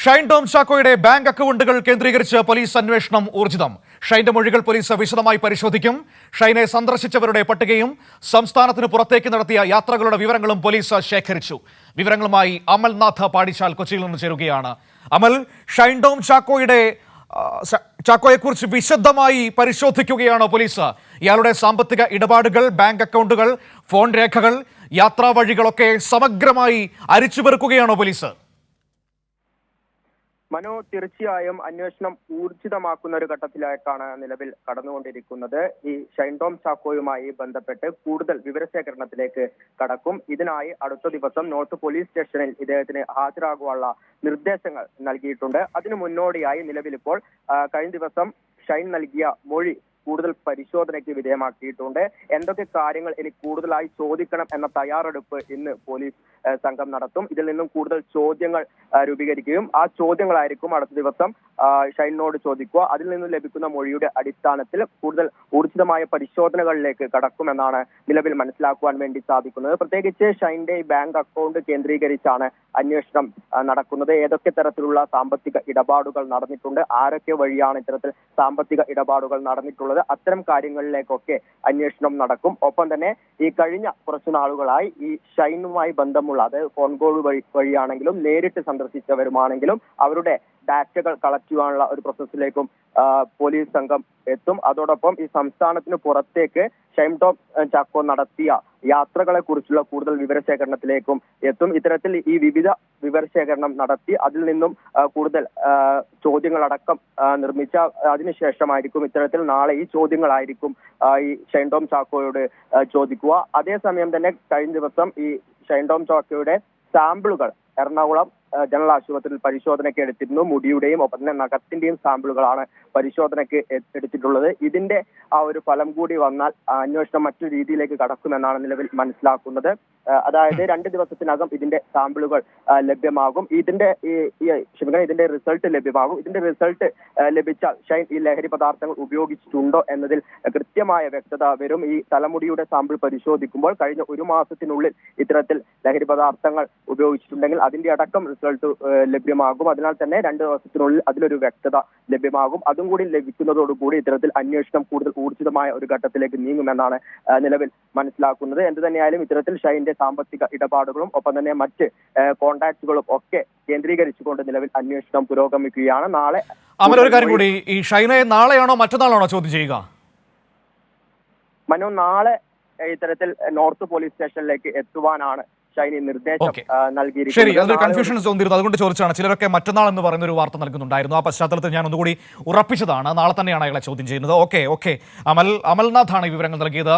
Shine Tom ചാക്കോയുടെ bank അക്കൗണ്ടുകൾ കേന്ദ്രീകരിച്ച് police അന്വേഷണം ഊർജിതം. ഷൈന്റെ മൊഴികൾ പോലീസ് വിശദമായി പരിശോധിക്കും. ഷൈനെ സന്ദർശിച്ചവരുടെ പട്ടികയും സംസ്ഥാനത്തിന് പുറത്തേക്ക് നടത്തിയ യാത്രകളുടെ വിവരങ്ങളും പോലീസ് ശേഖരിച്ചു. വിവരങ്ങളുമായി അമൽനാഥ് പാടിച്ചാൽ കൊച്ചിയിൽ നിന്ന് ചേരുകയാണ്. അമൽ, ഷൈൻ ടോം ചാക്കോയെക്കുറിച്ച് വിശദമായി പരിശോധിക്കുകയാണോ പോലീസ്? ഇയാളുടെ സാമ്പത്തിക ഇടപാടുകൾ, ബാങ്ക് അക്കൗണ്ടുകൾ, ഫോൺ രേഖകൾ, യാത്രാ വഴികളൊക്കെ സമഗ്രമായി അരിച്ചുപെറുക്കുകയാണോ പോലീസ്? മനു, തീർച്ചയായും അന്വേഷണം ഊർജിതമാക്കുന്ന ഒരു ഘട്ടത്തിലേക്കാണ് നിലവിൽ കടന്നുകൊണ്ടിരിക്കുന്നത്. ഈ ഷൈൻ ടോം ചാക്കോയുമായി ബന്ധപ്പെട്ട് കൂടുതൽ വിവരശേഖരണത്തിലേക്ക് കടക്കും. ഇതിനായി അടുത്ത ദിവസം നോർത്ത് പോലീസ് സ്റ്റേഷനിൽ ഇദ്ദേഹത്തിന് ഹാജരാകുവാനുള്ള നിർദ്ദേശങ്ങൾ നൽകിയിട്ടുണ്ട്. അതിനു മുന്നോടിയായി നിലവിലിപ്പോൾ കഴിഞ്ഞ ദിവസം ഷൈൻ നൽകിയ മൊഴി കൂടുതൽ പരിശോധനയ്ക്ക് വിധേയമാക്കിയിട്ടുണ്ട്. എന്തൊക്കെ കാര്യങ്ങൾ ഇനി കൂടുതലായി ചോദിക്കണം എന്ന തയ്യാറെടുപ്പ് ഇന്ന് പോലീസ് സംഘം നടത്തും. ഇതിൽ നിന്നും കൂടുതൽ ചോദ്യങ്ങൾ രൂപീകരിക്കുകയും ആ ചോദ്യങ്ങളായിരിക്കും അടുത്ത ദിവസം ഷൈനോട് ചോദിക്കുക. അതിൽ നിന്നും ലഭിക്കുന്ന മൊഴിയുടെ അടിസ്ഥാനത്തിൽ കൂടുതൽ ഊർജിതമായ പരിശോധനകളിലേക്ക് കടക്കുമെന്നാണ് നിലവിൽ മനസ്സിലാക്കുവാൻ വേണ്ടി സാധിക്കുന്നത്. പ്രത്യേകിച്ച് ഷൈന്റെ ബാങ്ക് അക്കൗണ്ട് കേന്ദ്രീകരിച്ചാണ് അന്വേഷണം നടക്കുന്നത്. ഏതൊക്കെ തരത്തിലുള്ള സാമ്പത്തിക ഇടപാടുകൾ നടന്നിട്ടുണ്ട്, ആരൊക്കെ വഴിയാണ് ഇത്തരത്തിൽ സാമ്പത്തിക ഇടപാടുകൾ നടന്നിട്ടുള്ളത്, അത്തരം കാര്യങ്ങളിലേക്കൊക്കെ അന്വേഷണം നടക്കും. ഒപ്പം തന്നെ ഈ കഴിഞ്ഞ കുറച്ചു നാളുകളായി ഈ ഷൈനുമായി ബന്ധമുള്ള, അത് ഫോൺ കോൾ വഴിയാണെങ്കിലും നേരിട്ട് സന്ദർശിച്ചവരുമാണെങ്കിലും അവരുടെ ഡാറ്റകൾ കളക്ട് ചെയ്യാനുള്ള ഒരു പ്രോസസ്സിലേക്കും പോലീസ് സംഘം എത്തും. അതോടൊപ്പം ഈ സംസ്ഥാനത്തിന് പുറത്തേക്ക് ഷൈൻ ടോം ചാക്കോ നടത്തിയ യാത്രകളെ കുറിച്ചുള്ള കൂടുതൽ വിവരശേഖരണത്തിലേക്കും എത്തും. ഇത്തരത്തിൽ ഈ വിവിധ വിവരശേഖരണം നടത്തി അതിൽ നിന്നും കൂടുതൽ ചോദ്യങ്ങളടക്കം നിർമ്മിച്ച അതിനുശേഷമായിരിക്കും ഇത്തരത്തിൽ നാളെ ഈ ചോദ്യങ്ങളായിരിക്കും ഈ ഷൈൻ ടോം ചാക്കോയോട് ചോദിക്കുക. അതേസമയം തന്നെ കഴിഞ്ഞ ദിവസം ഈ ഷൈൻ ടോം ചാക്കോയുടെ സാമ്പിളുകൾ എറണാകുളം ജനറൽ ആശുപത്രിയിൽ പരിശോധനയ്ക്ക് എടുത്തിരുന്നു. മുടിയുടെയും ഒപ്പം തന്നെ നഖത്തിന്റെയും സാമ്പിളുകളാണ് പരിശോധനയ്ക്ക് എടുത്തിട്ടുള്ളത്. ഇതിന്റെ ആ ഒരു ഫലം കൂടി വന്നാൽ അന്വേഷണം മറ്റൊരു രീതിയിലേക്ക് കടക്കുമെന്നാണ് നിലവിൽ മനസ്സിലാക്കുന്നത്. അതായത് 2 ദിവസത്തിനകം ഇതിന്റെ സാമ്പിളുകൾ ലഭ്യമാകും. ഇതിന്റെ റിസൾട്ട് ലഭ്യമാകും. ഇതിന്റെ റിസൾട്ട് ലഭിച്ചാൽ ഷൈൻ ഈ ലഹരി പദാർത്ഥങ്ങൾ ഉപയോഗിച്ചിട്ടുണ്ടോ എന്നതിൽ കൃത്യമായ വ്യക്തത വരും. ഈ തലമുടിയുടെ സാമ്പിൾ പരിശോധിക്കുമ്പോൾ കഴിഞ്ഞ 1 മാസത്തിനുള്ളിൽ ഇത്തരത്തിൽ ലഹരി പദാർത്ഥങ്ങൾ ഉപയോഗിച്ചിട്ടുണ്ടെങ്കിൽ അതിന്റെ അടക്കം റിസൾട്ട് ലഭ്യമാകും. അതിനാൽ തന്നെ 2 ദിവസത്തിനുള്ളിൽ അതിലൊരു വ്യക്തത ലഭ്യമാകും. അതും കൂടി ലഭിക്കുന്നതോടുകൂടി ഇത്തരത്തിൽ അന്വേഷണം കൂടുതൽ ഊർജിതമായ ഒരു ഘട്ടത്തിലേക്ക് നീങ്ങുമെന്നാണ് നിലവിൽ മനസ്സിലാക്കുന്നത്. എന്ത് തന്നെയായാലും ഇത്തരത്തിൽ ഷൈന്റെ സാമ്പത്തിക ഇടപാടുകളും ഒപ്പം തന്നെ മറ്റ് കോണ്ടാക്റ്റുകളും ഒക്കെ കേന്ദ്രീകരിച്ചുകൊണ്ട് നിലവിൽ അന്വേഷണം പുരോഗമിക്കുകയാണ്. നാളെ അമൽ, ഒരു കാര്യം കൂടി, ഈ ഷൈനെ നാളെയാണോ മറ്റന്നാളാണോ ചോദ്യം ചെയ്യുക? മനു, നാളെ ഇത്തരത്തിൽ നോർത്ത് പോലീസ് സ്റ്റേഷനിലേക്ക് എത്തുവാനാണ് ഷൈനി നിർദ്ദേശം നൽകിയിരിക്കുന്നത്. ശരി, അതൊരു കൺഫ്യൂഷൻ തോന്നിയിരുന്നു, അതുകൊണ്ട് ചോദിച്ചാണ്. ചിലരൊക്കെ മറ്റന്നാൾ എന്ന് പറയുന്ന ഒരു വാർത്ത നൽകുന്നുണ്ടായിരുന്നു. ആ പശ്ചാത്തലത്തിൽ ഞാൻ ഒന്നുകൂടി ഉറപ്പിച്ചതാണ് നാളെ തന്നെയാണ് അയാളെ ചോദ്യം ചെയ്യുന്നത്. ഓക്കെ, അമൽനാഥാണ് ഈ വിവരങ്ങൾ നൽകിയത്.